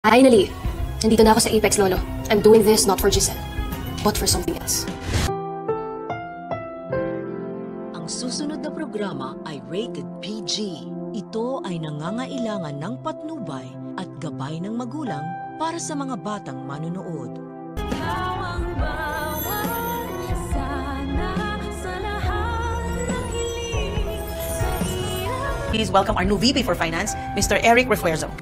Finally, nandito na ako sa Apex, Lolo. I'm doing this not for Giselle, but for something else. Ang susunod na programa ay rated PG. Ito ay nangangailangan ng patnubay at gabay ng magulang para sa mga batang manunood. Please welcome our new VP for Finance, Mr. Eric Refuerzo.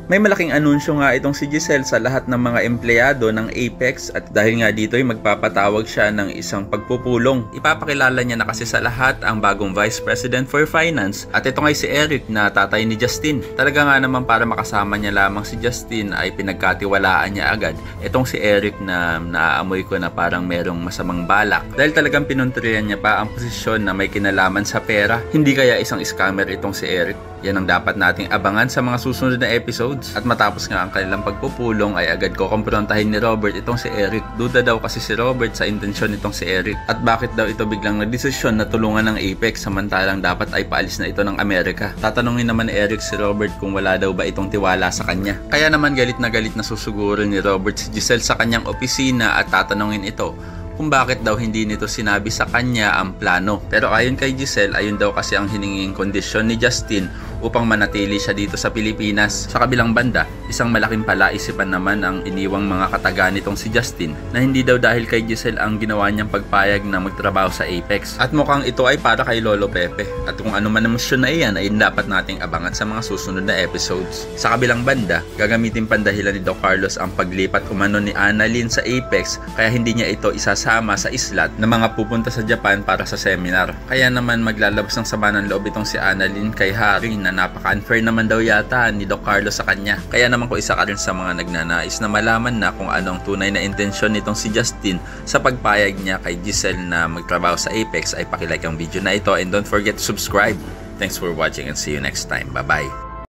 May malaking anunsyo nga itong si Giselle sa lahat ng mga empleyado ng Apex at dahil nga dito ay magpapatawag siya ng isang pagpupulong. Ipapakilala niya na kasi sa lahat ang bagong Vice President for Finance at ito nga si Eric na tatay ni Justin. Talaga nga naman para makasama niya lamang si Justin ay pinagkatiwalaan niya agad. Itong si Eric na naaamoy ko na parang merong masamang balak dahil talagang pinuntriyan niya pa ang posisyon na may kinalaman sa pera. Hindi kaya isang scammer itong si Eric? Yan ang dapat nating abangan sa mga susunod na episodes. At matapos nga ang kanilang pagpupulong ay agad ko kumprontahin ni Robert itong si Eric. Duda daw kasi si Robert sa intensyon nitong si Eric. At bakit daw ito biglang nagdesisyon na tulungan ng Apex samantalang dapat ay paalis na ito ng Amerika. Tatanungin naman ni Eric si Robert kung wala daw ba itong tiwala sa kanya. Kaya naman galit na susuguro ni Robert si Giselle sa kanyang opisina at tatanungin ito kung bakit daw hindi nito sinabi sa kanya ang plano. Pero ayon kay Giselle, ayun daw kasi ang hininging kondisyon ni Justin upang manatili siya dito sa Pilipinas. Sa kabilang banda, isang malaking palaisipan naman ang iniwang mga kataga nitong si Justin na hindi daw dahil kay Giselle ang ginawa niyang pagpayag na magtrabaho sa Apex. At mukhang ito ay para kay Lolo Pepe. At kung ano man ang misyon na iyan ay dapat nating abangan sa mga susunod na episodes. Sa kabilang banda, gagamitin pandahilan ni Doc Carlos ang paglipat umano ni Annalyn sa Apex kaya hindi niya ito isasama sa islat na mga pupunta sa Japan para sa seminar. Kaya naman maglalabas ng sama ng loob itong si Annalyn kay Harry na napaka-unfair naman daw yata ni Doc Carlos sa kanya. Kaya naman kung isa ka rin sa mga nagnanais na malaman na kung anong tunay na intensyon nitong si Justin sa pagpayag niya kay Giselle na magtrabaho sa Apex ay pakilike ang video na ito and don't forget to subscribe. Thanks for watching and see you next time. Bye-bye.